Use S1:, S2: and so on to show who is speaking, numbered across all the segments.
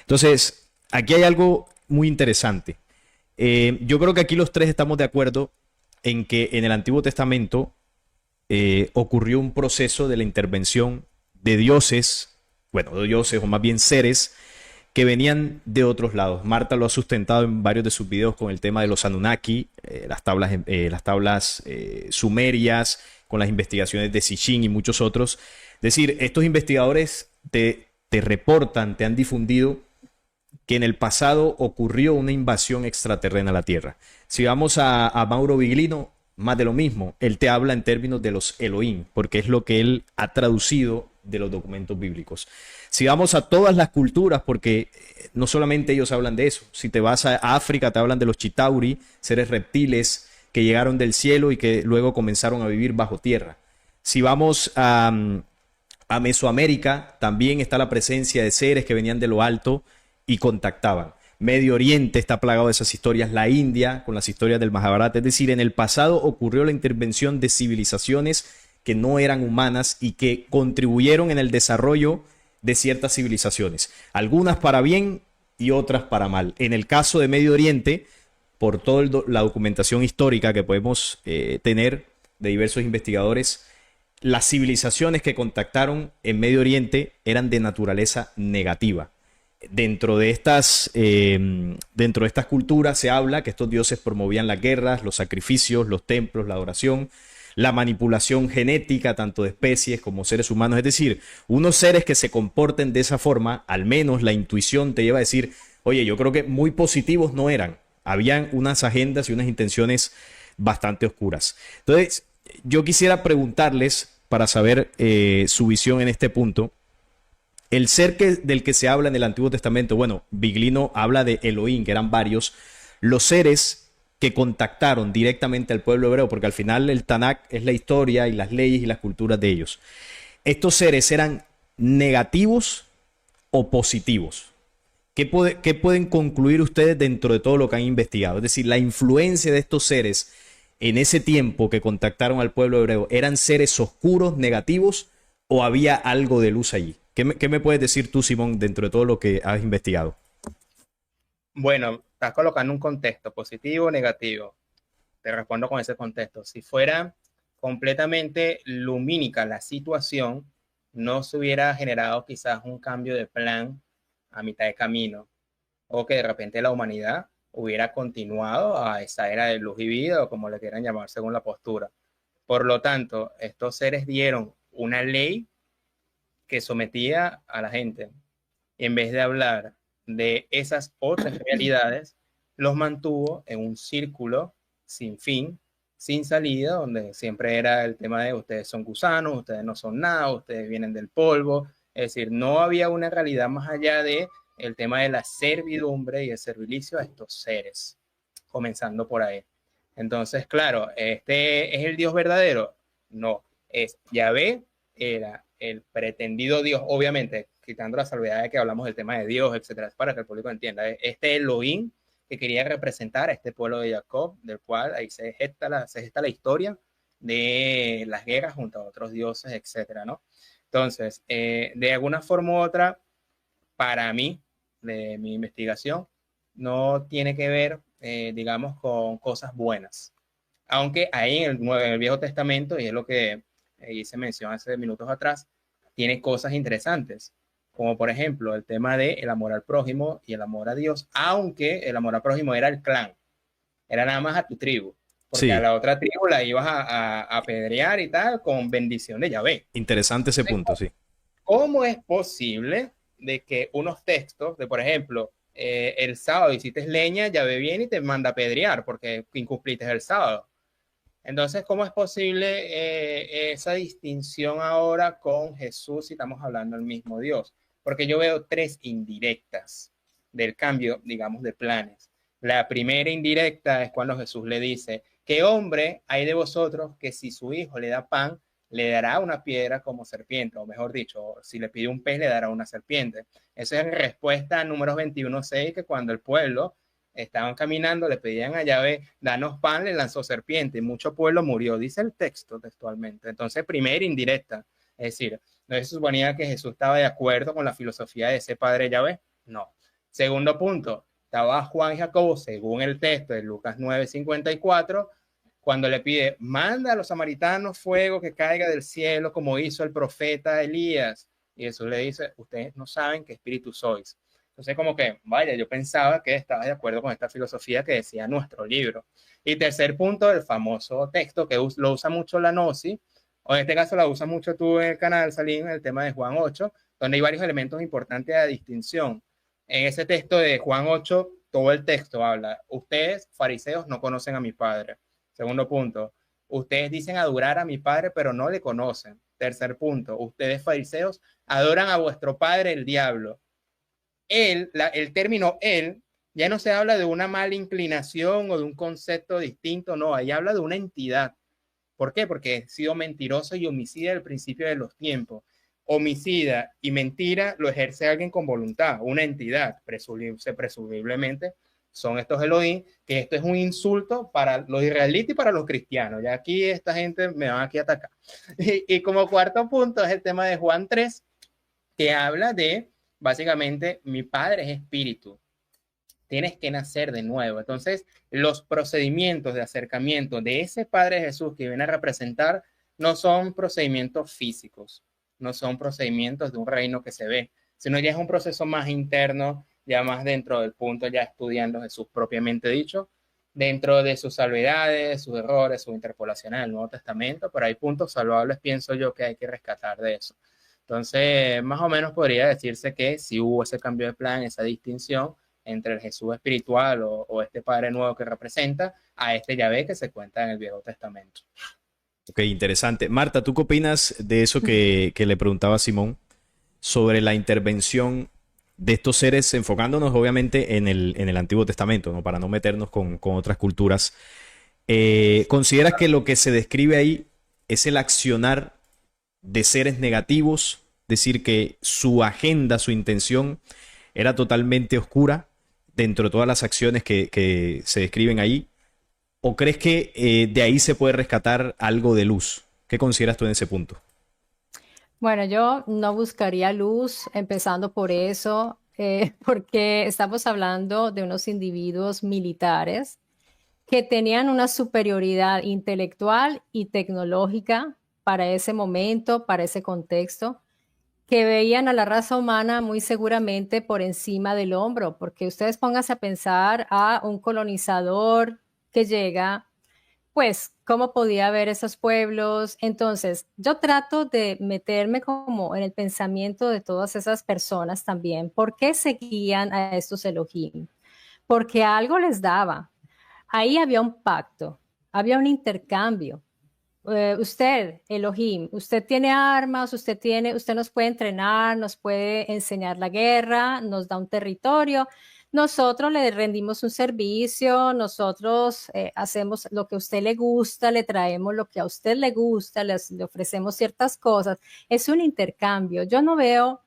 S1: Entonces, aquí hay algo muy interesante. Yo creo que aquí los tres estamos de acuerdo en que en el Antiguo Testamento ocurrió un proceso de la intervención de dioses, bueno, de dioses o más bien seres que venían de otros lados. Marta lo ha sustentado en varios de sus videos con el tema de los Anunnaki, las tablas sumerias, con las investigaciones de Sitchin y muchos otros. Es decir, estos investigadores te reportan, te han difundido que en el pasado ocurrió una invasión extraterrena a la Tierra. Si vamos a Mauro Viglino, más de lo mismo. Él te habla en términos de los Elohim, porque es lo que él ha traducido de los documentos bíblicos. Si vamos a todas las culturas, porque no solamente ellos hablan de eso, si te vas a África te hablan de los Chitauri, seres reptiles que llegaron del cielo y que luego comenzaron a vivir bajo tierra. Si vamos a Mesoamérica, también está la presencia de seres que venían de lo alto y contactaban. Medio Oriente está plagado de esas historias, la India con las historias del Mahabharata, es decir, en el pasado ocurrió la intervención de civilizaciones que no eran humanas y que contribuyeron en el desarrollo de ciertas civilizaciones, algunas para bien y otras para mal. En el caso de Medio Oriente, por toda la documentación histórica que podemos tener de diversos investigadores, las civilizaciones que contactaron en Medio Oriente eran de naturaleza negativa. Dentro de estas culturas se habla que estos dioses promovían las guerras, los sacrificios, los templos, la adoración, la manipulación genética tanto de especies como seres humanos. Es decir, unos seres que se comporten de esa forma, al menos la intuición te lleva a decir, oye, yo creo que muy positivos no eran. Habían unas agendas y unas intenciones bastante oscuras. Entonces, yo quisiera preguntarles, para saber su visión en este punto, el ser del que se habla en el Antiguo Testamento, bueno, Biglino habla de Elohim, que eran varios, los seres que contactaron directamente al pueblo hebreo, porque al final el Tanakh es la historia y las leyes y las culturas de ellos. ¿Estos seres eran negativos o positivos? ¿Qué pueden concluir ustedes dentro de todo lo que han investigado? Es decir, la influencia de estos seres en ese tiempo que contactaron al pueblo hebreo, ¿eran seres oscuros, negativos o había algo de luz allí? ¿Qué me puedes decir tú, Simón, dentro de todo lo que has investigado?
S2: Bueno, estás colocando un contexto positivo o negativo. Te respondo con ese contexto. Si fuera completamente lumínica la situación, no se hubiera generado quizás un cambio de plan a mitad de camino, o que de repente la humanidad hubiera continuado a esa era de luz y vida, o como le quieran llamar según la postura. Por lo tanto, estos seres dieron una ley que sometía a la gente. Y en vez de hablar de esas otras realidades, los mantuvo en un círculo sin fin, sin salida, donde siempre era el tema de ustedes son gusanos, ustedes no son nada, ustedes vienen del polvo. Es decir, no había una realidad más allá de el tema de la servidumbre y el servicio a estos seres, comenzando por ahí. Entonces, claro, ¿este es el Dios verdadero? No, es Yahvé, era el pretendido Dios, obviamente, quitando la salvedad de que hablamos del tema de Dios, etcétera, para que el público entienda. Este Elohim que quería representar a este pueblo de Jacob, del cual ahí se gesta la historia de las guerras junto a otros dioses, etcétera, ¿no? Entonces, de alguna forma u otra, para mí, de mi investigación, no tiene que ver, digamos, con cosas buenas. Aunque ahí en el Viejo Testamento, y es lo que hice mención hace minutos atrás, tiene cosas interesantes, como por ejemplo el tema del amor al prójimo y el amor a Dios, aunque el amor al prójimo era el clan, era nada más a tu tribu, porque a
S1: Sí,
S2: la otra tribu la ibas a apedrear y tal con bendición de Yahvé.
S1: interesante ese
S2: Entonces,
S1: punto, sí.
S2: ¿cómo es posible de que unos textos de, por ejemplo, el sábado hiciste leña, Yahvé viene y te manda a apedrear porque incumpliste el sábado? Entonces, ¿cómo es posible esa distinción ahora con Jesús si estamos hablando del mismo Dios? Porque yo veo tres indirectas del cambio, digamos, de planes. La primera indirecta es cuando Jesús le dice, ¿qué hombre hay de vosotros que si su hijo le da pan, le dará una piedra como serpiente? O mejor dicho, si le pide un pez, le dará una serpiente. Esa es respuesta a Números 21:6, que cuando el pueblo estaban caminando, le pedían a Yahvé, danos pan, le lanzó serpiente, y mucho pueblo murió, dice el texto textualmente. Entonces, primera indirecta, es decir, no se suponía que Jesús estaba de acuerdo con la filosofía de ese padre Yahvé, no. Segundo punto, estaba Juan y Jacobo, según el texto de Lucas 9:54, cuando le pide, manda a los samaritanos fuego que caiga del cielo como hizo el profeta Elías. Y Jesús le dice, ustedes no saben qué espíritu sois. Entonces, como que, vaya, yo pensaba que estaba de acuerdo con esta filosofía que decía nuestro libro. Y tercer punto, el famoso texto que lo usa mucho la Gnosis, o en este caso la usa mucho tú en el canal, Salim, en el tema de Juan 8, donde hay varios elementos importantes de distinción. En ese texto de Juan 8, todo el texto habla, ustedes, fariseos, no conocen a mi Padre. Segundo punto, ustedes dicen adorar a mi Padre, pero no le conocen. Tercer punto, ustedes, fariseos, adoran a vuestro padre, el diablo. El término él ya no se habla de una mala inclinación o de un concepto distinto, no, ahí habla de una entidad. ¿Por qué? Porque he sido mentiroso y homicida al principio de los tiempos. Homicida y mentira lo ejerce alguien con voluntad, una entidad, presumiblemente son estos Elohim, que esto es un insulto para los israelitas y para los cristianos. Ya aquí esta gente me va aquí a atacar. Y como cuarto punto es el tema de Juan 3, que habla de, básicamente, mi Padre es espíritu. Tienes que nacer de nuevo. Entonces, los procedimientos de acercamiento de ese Padre Jesús que viene a representar no son procedimientos físicos, no son procedimientos de un reino que se ve, sino ya es un proceso más interno, ya más dentro del punto, ya estudiando Jesús propiamente dicho, dentro de sus salvedades, sus errores, sus interpolaciones del Nuevo Testamento, pero hay puntos salvables, pienso yo, que hay que rescatar de eso. Entonces, más o menos podría decirse que si hubo ese cambio de plan, esa distinción, entre el Jesús espiritual o este Padre nuevo que representa a este Yahvé que se cuenta en el Viejo Testamento.
S1: Ok, interesante. Marta, ¿tú qué opinas de eso que le preguntaba a Simón sobre la intervención de estos seres, enfocándonos obviamente en el Antiguo Testamento, ¿no? Para no meternos con otras culturas? ¿Consideras que lo que se describe ahí es el accionar de seres negativos? Decir que su agenda, su intención era totalmente oscura dentro de todas las acciones que se describen ahí. ¿O crees que de ahí se puede rescatar algo de luz? ¿Qué consideras tú en ese punto?
S3: Bueno, yo no buscaría luz, empezando por eso, porque estamos hablando de unos individuos militares que tenían una superioridad intelectual y tecnológica para ese momento, para ese contexto, que veían a la raza humana muy seguramente por encima del hombro, porque ustedes pónganse a pensar a un colonizador que llega, pues, ¿cómo podía ver esos pueblos? Entonces, yo trato de meterme como en el pensamiento de todas esas personas también. ¿Por qué seguían a estos Elohim? Porque algo les daba. Ahí había un pacto, había un intercambio. Usted, Elohim, usted tiene armas, usted nos puede entrenar, nos puede enseñar la guerra, nos da un territorio. Nosotros le rendimos un servicio, nosotros hacemos lo que a usted le gusta, le traemos lo que a usted le gusta, le ofrecemos ciertas cosas. Es un intercambio. Yo no veo,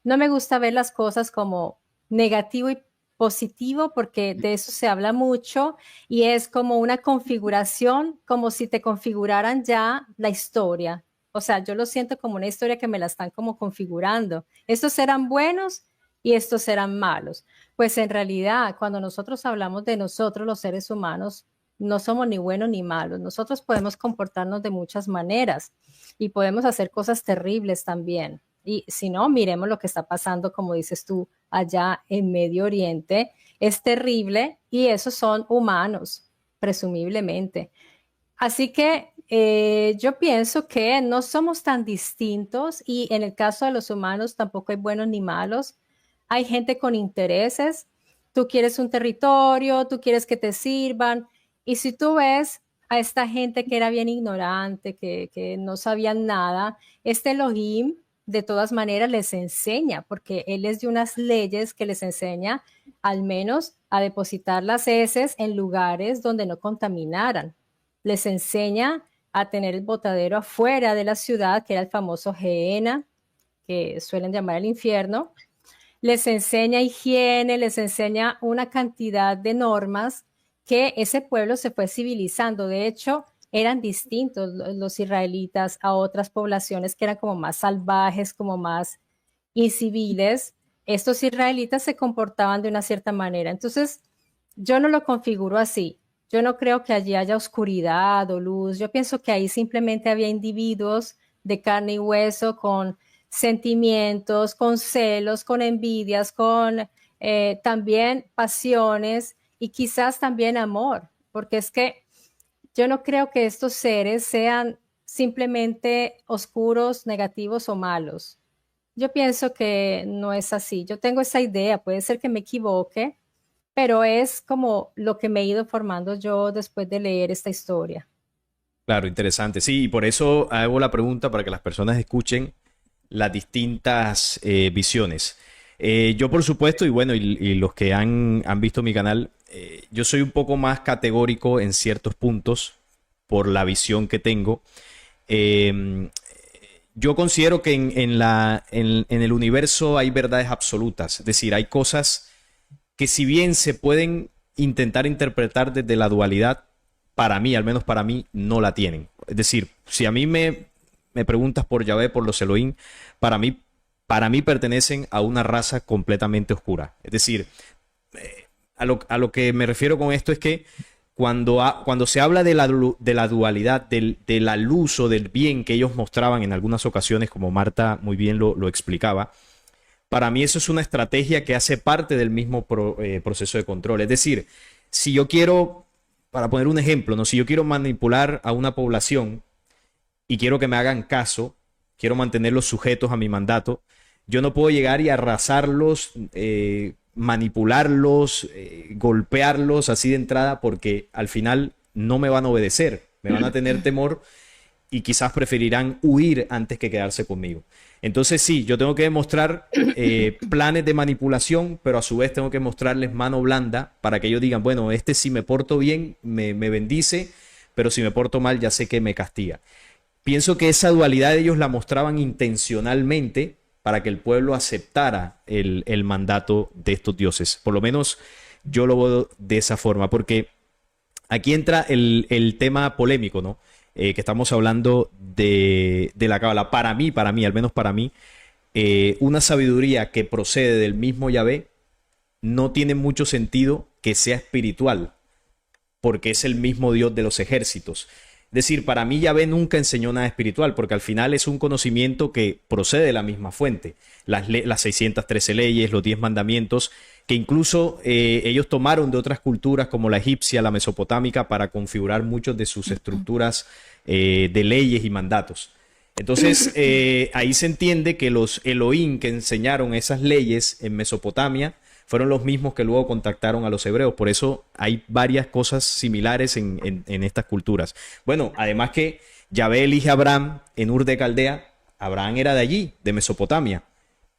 S3: no me gusta ver las cosas como negativo y positivo porque de eso se habla mucho y es como una configuración, como si te configuraran ya la historia. O sea, yo lo siento como una historia que me la están como configurando. Estos eran buenos y estos eran malos. Pues en realidad, cuando nosotros hablamos de nosotros, los seres humanos, no somos ni buenos ni malos. Nosotros podemos comportarnos de muchas maneras y podemos hacer cosas terribles también. Y si no, miremos lo que está pasando, como dices tú, allá en Medio Oriente. Es terrible y esos son humanos, presumiblemente. Así que yo pienso que no somos tan distintos y en el caso de los humanos tampoco hay buenos ni malos. Hay gente con intereses. Tú quieres un territorio, tú quieres que te sirvan. Y si tú ves a esta gente que era bien ignorante, que no sabían nada, este Elohim de todas maneras les enseña, porque él es de unas leyes que les enseña al menos a depositar las heces en lugares donde no contaminaran. Les enseña a tener el botadero afuera de la ciudad, que era el famoso Gehenna, que suelen llamar el infierno. Les enseña higiene, les enseña una cantidad de normas que ese pueblo se fue civilizando. De hecho, eran distintos los israelitas a otras poblaciones que eran como más salvajes, como más inciviles, estos israelitas se comportaban de una cierta manera. Entonces, yo no lo configuro así. Yo no creo que allí haya oscuridad o luz. Yo pienso que ahí simplemente había individuos de carne y hueso con sentimientos, con celos, con envidias, con también pasiones y quizás también amor, porque es que yo no creo que estos seres sean simplemente oscuros, negativos o malos. Yo pienso que no es así. Yo tengo esa idea, puede ser que me equivoque, pero es como lo que me he ido formando yo después de leer esta historia.
S1: Claro, interesante. Sí, y por eso hago la pregunta para que las personas escuchen las distintas visiones. Yo, por supuesto, y bueno, y los que han visto mi canal, yo soy un poco más categórico en ciertos puntos por la visión que tengo. Eh, yo considero que en el universo hay verdades absolutas, es decir, hay cosas que si bien se pueden intentar interpretar desde la dualidad, para mí, al menos para mí, no la tienen. Es decir, si a mí me preguntas por Yahvé, por los Elohim, para mí, para mí pertenecen a una raza completamente oscura. Es decir, a lo que me refiero con esto es que cuando se habla de la dualidad, de la luz o del bien que ellos mostraban en algunas ocasiones, como Marta muy bien lo explicaba, para mí eso es una estrategia que hace parte del mismo proceso de control. Es decir, si yo quiero, para poner un ejemplo, ¿no? Si yo quiero manipular a una población y quiero que me hagan caso, quiero mantenerlos sujetos a mi mandato, yo no puedo llegar y arrasarlos, manipularlos, golpearlos así de entrada, porque al final no me van a obedecer, me van a tener temor y quizás preferirán huir antes que quedarse conmigo. Entonces sí, yo tengo que demostrar planes de manipulación, pero a su vez tengo que mostrarles mano blanda para que ellos digan, bueno, este si me porto bien me bendice, pero si me porto mal ya sé que me castiga. Pienso que esa dualidad ellos la mostraban intencionalmente para que el pueblo aceptara el mandato de estos dioses. Por lo menos yo lo veo de esa forma, porque aquí entra el tema polémico, ¿no? Que estamos hablando de la cábala. Para mí, al menos para mí, una sabiduría que procede del mismo Yahvé no tiene mucho sentido que sea espiritual, porque es el mismo Dios de los ejércitos. Es decir, para mí Yahvé nunca enseñó nada espiritual, porque al final es un conocimiento que procede de la misma fuente. Las 613 leyes, los 10 mandamientos, que incluso ellos tomaron de otras culturas como la egipcia, la mesopotámica, para configurar muchas de sus estructuras de leyes y mandatos. Entonces, ahí se entiende que los Elohim que enseñaron esas leyes en Mesopotamia fueron los mismos que luego contactaron a los hebreos. Por eso hay varias cosas similares en estas culturas. Bueno, además que Yahvé elige a Abraham en Ur de Caldea. Abraham era de allí, de Mesopotamia.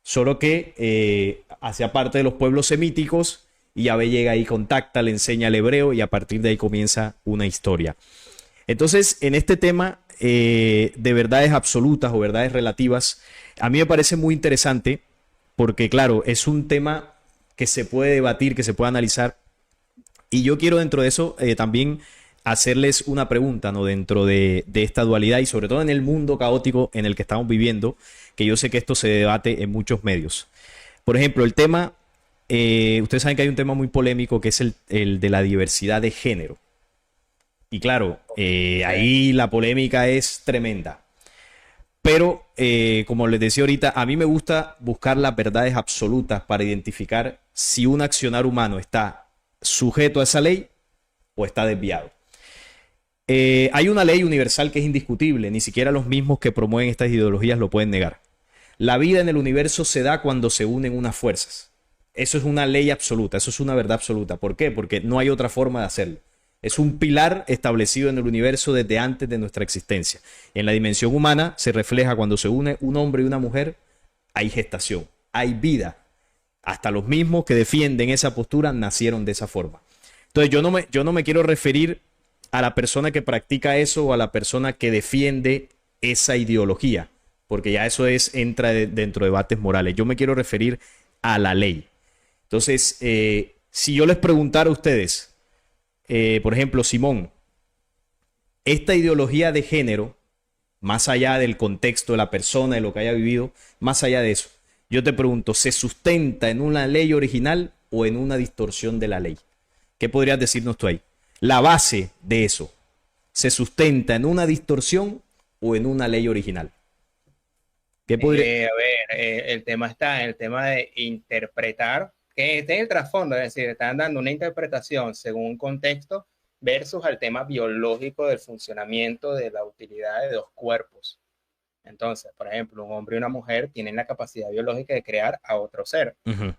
S1: Solo que hacía parte de los pueblos semíticos y Yahvé llega ahí, contacta, le enseña el hebreo y a partir de ahí comienza una historia. Entonces, en este tema de verdades absolutas o verdades relativas, a mí me parece muy interesante porque, claro, es un tema que se puede debatir, que se puede analizar. Y yo quiero dentro de eso también hacerles una pregunta, ¿no? Dentro de esta dualidad y sobre todo en el mundo caótico en el que estamos viviendo, que yo sé que esto se debate en muchos medios. Por ejemplo, el tema, ustedes saben que hay un tema muy polémico que es el de la diversidad de género. Y claro, ahí la polémica es tremenda. Pero, como les decía ahorita, a mí me gusta buscar las verdades absolutas para identificar si un accionar humano está sujeto a esa ley o está desviado. Hay una ley universal que es indiscutible, ni siquiera los mismos que promueven estas ideologías lo pueden negar. La vida en el universo se da cuando se unen unas fuerzas. Eso es una ley absoluta, eso es una verdad absoluta. ¿Por qué? Porque no hay otra forma de hacerlo. Es un pilar establecido en el universo desde antes de nuestra existencia. En la dimensión humana se refleja cuando se une un hombre y una mujer, hay gestación, hay vida. Hasta los mismos que defienden esa postura nacieron de esa forma. Entonces yo no me quiero referir a la persona que practica eso o a la persona que defiende esa ideología, porque ya eso entra dentro de debates morales. Yo me quiero referir a la ley. Entonces, si yo les preguntara a ustedes, por ejemplo, Simón, esta ideología de género, más allá del contexto de la persona, de lo que haya vivido, más allá de eso, Yo te pregunto, ¿se sustenta en una ley original o en una distorsión de la ley? ¿Qué podrías decirnos tú ahí? La base de eso, ¿se sustenta en una distorsión o en una ley original? ¿Qué podría?
S2: A ver, el tema está en el tema de interpretar, que está en el trasfondo, es decir, están dando una interpretación según un contexto versus al tema biológico del funcionamiento de la utilidad de dos cuerpos. Entonces, por ejemplo, un hombre y una mujer tienen la capacidad biológica de crear a otro ser.
S1: Ujú.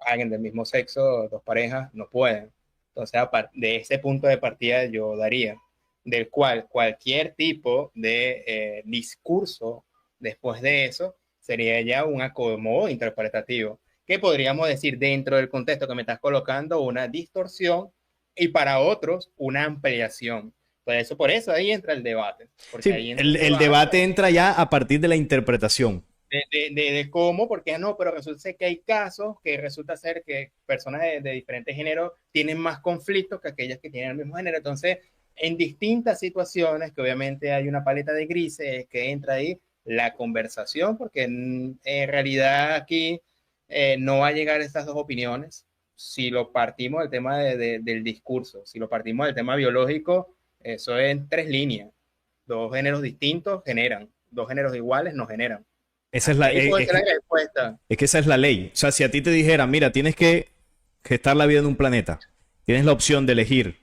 S2: Alguien del mismo sexo, dos parejas, no pueden. Entonces, de ese punto de partida yo daría, del cual cualquier tipo de discurso después de eso sería ya un acomodo interpretativo, que podríamos decir dentro del contexto que me estás colocando una distorsión y para otros una ampliación. Por eso ahí entra el debate, porque
S1: Sí,
S2: ahí entra
S1: el debate entra ya a partir de la interpretación.
S2: de cómo, porque no, pero resulta ser que hay casos que resulta ser que personas de diferentes géneros tienen más conflictos que aquellas que tienen el mismo género. Entonces, en distintas situaciones, que obviamente hay una paleta de grises que entra ahí la conversación, porque en realidad aquí no va a llegar a estas dos opiniones. Si lo partimos del tema del discurso, si lo partimos del tema biológico, eso es en tres líneas. Dos géneros distintos generan, dos géneros iguales no generan.
S1: Esa es
S2: Hasta
S1: la,
S2: ahí puede ser la respuesta.
S1: es que esa es la ley. O sea, si a ti te dijeran, mira, tienes que gestar la vida en un planeta, tienes la opción de elegir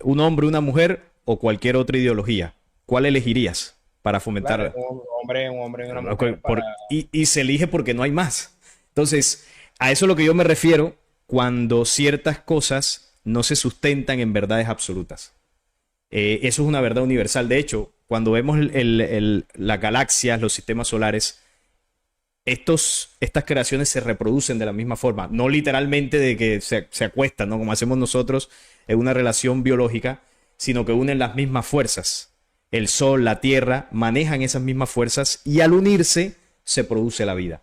S1: un hombre, una mujer o cualquier otra ideología, ¿cuál elegirías para
S2: Claro,
S1: fomentar?
S2: un hombre y una mujer para...
S1: Y se elige porque no hay más. Entonces, a eso es lo que yo me refiero cuando ciertas cosas no se sustentan en verdades absolutas. Eso es una verdad universal. De hecho, cuando vemos las galaxias, los sistemas solares, estas creaciones se reproducen de la misma forma. No literalmente de que se acuestan, ¿no? Como hacemos nosotros en una relación biológica, sino que unen las mismas fuerzas. El Sol, la Tierra, manejan esas mismas fuerzas y al unirse se produce la vida.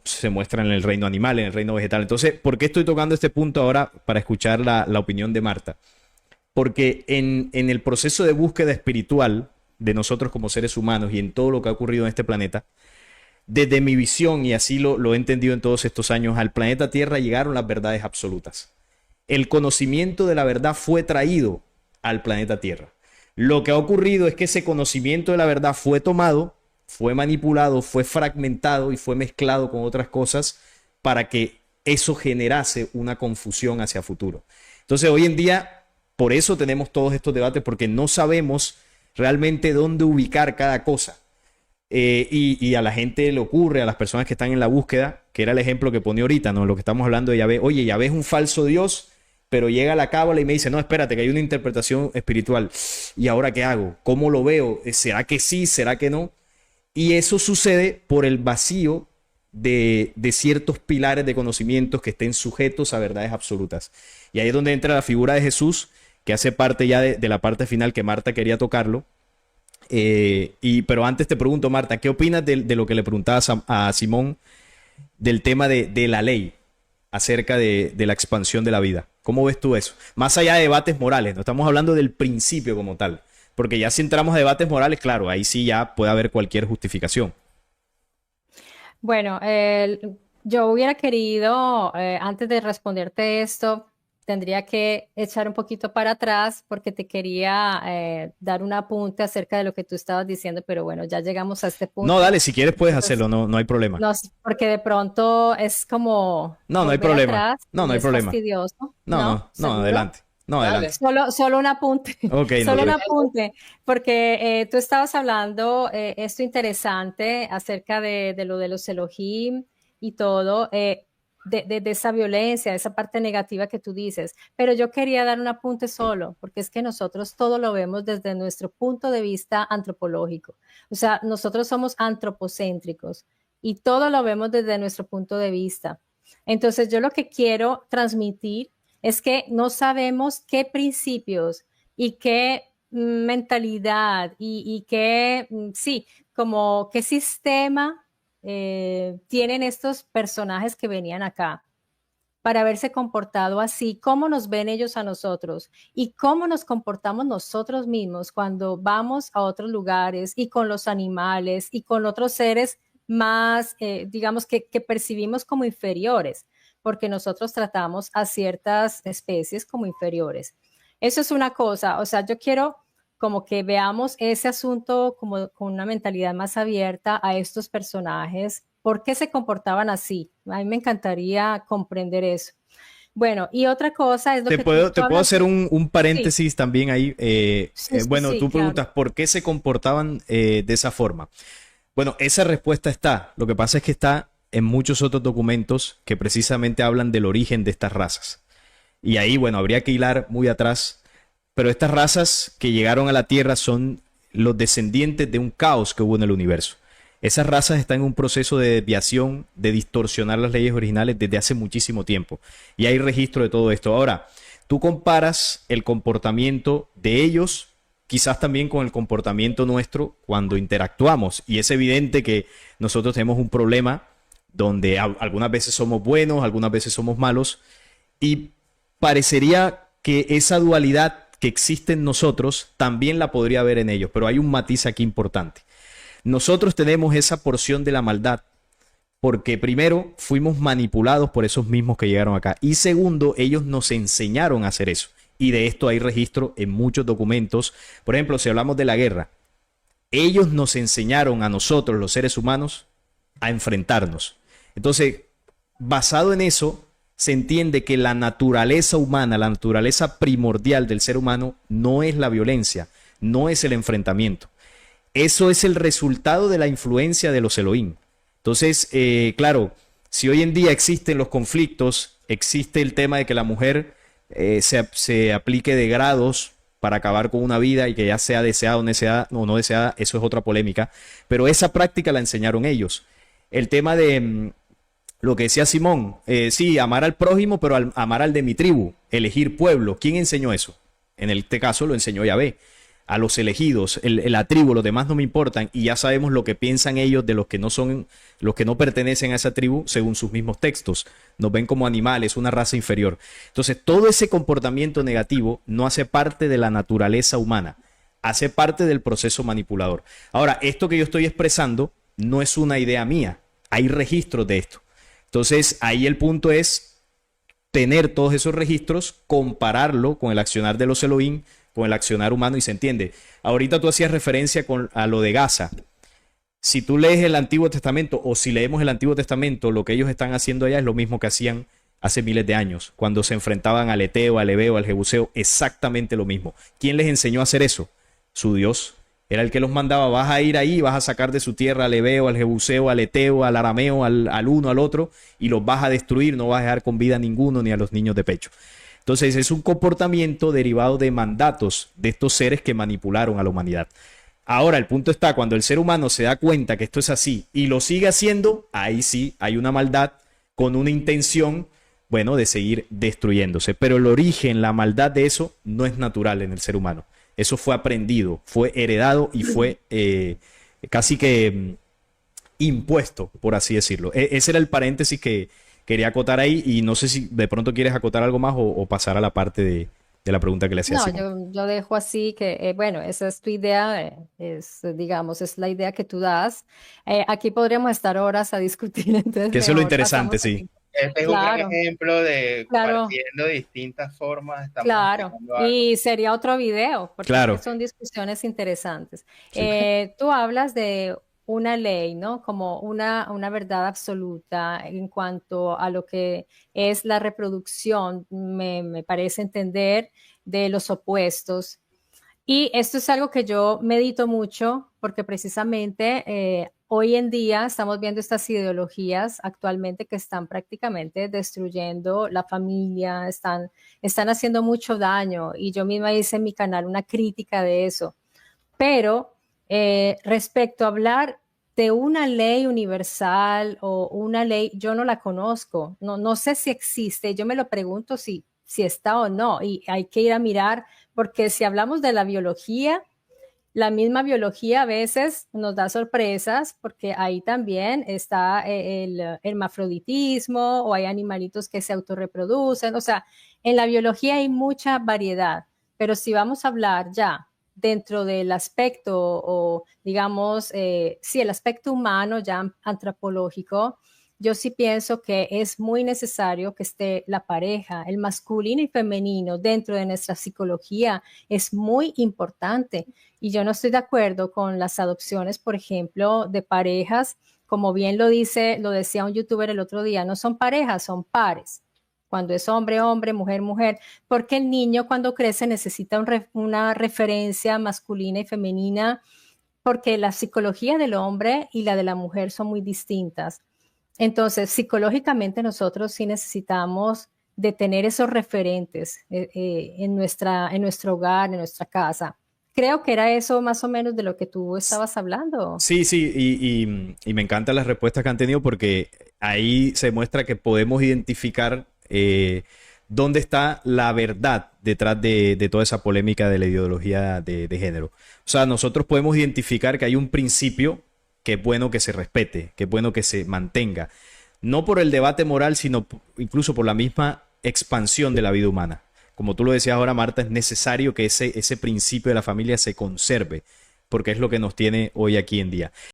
S1: Se muestra en el reino animal, en el reino vegetal. Entonces, ¿por qué estoy tocando este punto ahora para escuchar la opinión de Marta? Porque en el proceso de búsqueda espiritual de nosotros como seres humanos y en todo lo que ha ocurrido en este planeta, desde mi visión, y así lo he entendido en todos estos años, al planeta Tierra llegaron las verdades absolutas. El conocimiento de la verdad fue traído al planeta Tierra. Lo que ha ocurrido es que ese conocimiento de la verdad fue tomado, fue manipulado, fue fragmentado y fue mezclado con otras cosas para que eso generase una confusión hacia futuro. Entonces, hoy en día, por eso tenemos todos estos debates, porque no sabemos realmente dónde ubicar cada cosa. Y a la gente le ocurre, a las personas que están en la búsqueda, que era el ejemplo que pone ahorita, ¿no? Lo que estamos hablando de Yahvé. Oye, Yahvé es un falso Dios, pero llega a la cábala y me dice, no, espérate, que hay una interpretación espiritual. ¿Y ahora qué hago? ¿Cómo lo veo? ¿Será que sí? ¿Será que no? Y eso sucede por el vacío de ciertos pilares de conocimientos que estén sujetos a verdades absolutas. Y ahí es donde entra la figura de Jesús, que hace parte ya de la parte final que Marta quería tocarlo. Pero antes te pregunto, Marta, ¿qué opinas de lo que le preguntabas a Simón del tema de la ley acerca de la expansión de la vida? ¿Cómo ves tú eso? Más allá de debates morales, no estamos hablando del principio como tal, porque ya si entramos a debates morales, claro, ahí sí ya puede haber cualquier justificación.
S3: Bueno, yo hubiera querido, antes de responderte esto, tendría que echar un poquito para atrás porque te quería dar un apunte acerca de lo que tú estabas diciendo, pero bueno, ya llegamos a este
S1: No,
S3: punto.
S1: dale, si quieres puedes
S3: Entonces,
S1: hacerlo, no, no hay problema.
S3: no, porque de pronto es como
S1: No, no hay
S3: volver
S1: problema.
S3: atrás
S1: No, no
S3: y
S1: hay
S3: es
S1: problema.
S3: fastidioso,
S1: No,
S3: ¿no?
S1: no, no,
S3: ¿Seguro?
S1: adelante. No, adelante.
S2: Dale.
S3: Solo un apunte,
S1: Ok, no hay
S3: solo un
S1: problema.
S3: apunte, porque tú estabas hablando esto interesante acerca de lo de los Elohim y todo, de esa violencia, de esa parte negativa que tú dices. Pero yo quería dar un apunte solo, porque es que nosotros todo lo vemos desde nuestro punto de vista antropológico. O sea, nosotros somos antropocéntricos y todo lo vemos desde nuestro punto de vista. Entonces, yo lo que quiero transmitir es que no sabemos qué principios y qué mentalidad y qué, sí, como qué sistema tienen estos personajes que venían acá para haberse comportado así, cómo nos ven ellos a nosotros y cómo nos comportamos nosotros mismos cuando vamos a otros lugares y con los animales y con otros seres más, digamos, que percibimos como inferiores, porque nosotros tratamos a ciertas especies como inferiores. Eso es una cosa, o sea, yo quiero como que veamos ese asunto como con una mentalidad más abierta a estos personajes, por qué se comportaban así. A mí me encantaría comprender eso. Bueno, y otra cosa es lo que tú
S1: Te puedo
S3: hablas
S1: hacer
S3: de...
S1: un
S3: Sí,
S1: paréntesis también ahí.
S3: sí, sí,
S1: Bueno,
S3: sí,
S1: tú
S3: claro.
S1: preguntas por qué se comportaban de esa forma. Bueno, esa respuesta está. Lo que pasa es que está en muchos otros documentos que precisamente hablan del origen de estas razas. Y ahí, bueno, habría que hilar muy atrás. Pero estas razas que llegaron a la Tierra son los descendientes de un caos que hubo en el universo. Esas razas están en un proceso de desviación, de distorsionar las leyes originales desde hace muchísimo tiempo. Y hay registro de todo esto. Ahora, tú comparas el comportamiento de ellos, quizás también con el comportamiento nuestro cuando interactuamos. Y es evidente que nosotros tenemos un problema donde algunas veces somos buenos, algunas veces somos malos. Y parecería que esa dualidad que existe en nosotros también la podría haber en ellos, pero hay un matiz aquí importante. Nosotros tenemos esa porción de la maldad porque primero fuimos manipulados por esos mismos que llegaron acá y segundo, ellos nos enseñaron a hacer eso. Y de esto hay registro en muchos documentos. Por ejemplo, si hablamos de la guerra, ellos nos enseñaron a nosotros, los seres humanos, a enfrentarnos. Entonces, basado en eso, se entiende que la naturaleza humana, la naturaleza primordial del ser humano, no es la violencia, no es el enfrentamiento. Eso es el resultado de la influencia de los Elohim. Entonces, claro, si hoy en día existen los conflictos, existe el tema de que la mujer se aplique de grados para acabar con una vida y que ya sea deseada o no deseada, eso es otra polémica, pero esa práctica la enseñaron ellos. El tema de lo que decía Simón, sí, amar al prójimo, pero amar al de mi tribu, elegir pueblo. ¿Quién enseñó eso? En este caso lo enseñó Yahvé. A los elegidos, la tribu, los demás no me importan, y ya sabemos lo que piensan ellos de los que no son, los que no pertenecen a esa tribu, según sus mismos textos. Nos ven como animales, una raza inferior. Entonces, todo ese comportamiento negativo no hace parte de la naturaleza humana, hace parte del proceso manipulador. Ahora, esto que yo estoy expresando no es una idea mía, hay registros de esto. Entonces, ahí el punto es tener todos esos registros, compararlo con el accionar de los Elohim, con el accionar humano y se entiende. Ahorita tú hacías referencia a lo de Gaza. Si tú lees el Antiguo Testamento o si leemos el Antiguo Testamento, lo que ellos están haciendo allá es lo mismo que hacían hace miles de años, cuando se enfrentaban al Eteo, al Ebeo, al Jebuseo, exactamente lo mismo. ¿Quién les enseñó a hacer eso? Su Dios. Era el que los mandaba, vas a ir ahí, vas a sacar de su tierra al Ebeo, al Jebuseo, al Eteo, al Arameo, al uno, al otro, y los vas a destruir, no vas a dejar con vida a ninguno ni a los niños de pecho. Entonces es un comportamiento derivado de mandatos de estos seres que manipularon a la humanidad. Ahora el punto está, cuando el ser humano se da cuenta que esto es así y lo sigue haciendo, ahí sí hay una maldad con una intención, bueno, de seguir destruyéndose. Pero el origen, la maldad de eso no es natural en el ser humano. Eso fue aprendido, fue heredado y fue casi que impuesto, por así decirlo. Ese era el paréntesis que quería acotar ahí y no sé si de pronto quieres acotar algo más o pasar a la parte de la pregunta que le hacía a
S3: No,
S1: Simón.
S3: yo dejo así que, bueno, esa es tu idea, digamos, es la idea que tú das. Aquí podríamos estar horas a discutir, entonces
S1: Que eso es lo
S3: mejor
S1: interesante,
S3: pasamos
S1: sí.
S3: aquí.
S2: Este es un gran
S3: Claro,
S2: ejemplo de
S3: claro,
S2: partiendo de distintas formas, estamos
S3: claro.
S2: explicando algo.
S3: Y sería otro video, porque es que
S1: Claro,
S3: son discusiones interesantes.
S1: sí.
S3: Tú hablas de una ley, ¿no? Como una verdad absoluta en cuanto a lo que es la reproducción, me parece entender, de los opuestos. Y esto es algo que yo medito mucho porque precisamente hoy en día estamos viendo estas ideologías actualmente que están prácticamente destruyendo la familia, están haciendo mucho daño y yo misma hice en mi canal una crítica de eso. Pero respecto a hablar de una ley universal o una ley, yo no la conozco, no sé si existe, yo me lo pregunto si está o no y hay que ir a mirar porque si hablamos de la biología, la misma biología a veces nos da sorpresas porque ahí también está el hermafroditismo o hay animalitos que se autorreproducen. O sea, en la biología hay mucha variedad, pero si vamos a hablar ya dentro del aspecto o digamos, sí, el aspecto humano ya antropológico, yo sí pienso que es muy necesario que esté la pareja, el masculino y femenino dentro de nuestra psicología es muy importante. Y yo no estoy de acuerdo con las adopciones, por ejemplo, de parejas, como bien lo decía un youtuber el otro día, no son parejas, son pares. Cuando es hombre, hombre, mujer, mujer, porque el niño cuando crece necesita una referencia masculina y femenina, porque la psicología del hombre y la de la mujer son muy distintas. Entonces, psicológicamente nosotros sí necesitamos de tener esos referentes en nuestro hogar, en nuestra casa. Creo que era eso más o menos de lo que tú estabas hablando.
S1: Sí, sí, y me encantan las respuestas que han tenido porque ahí se muestra que podemos identificar dónde está la verdad detrás de toda esa polémica de la ideología de género. O sea, nosotros podemos identificar que hay un principio que es bueno que se respete, que es bueno que se mantenga, no por el debate moral, sino incluso por la misma expansión de la vida humana. Como tú lo decías ahora, Marta, es necesario que ese principio de la familia se conserve, porque es lo que nos tiene hoy aquí en día.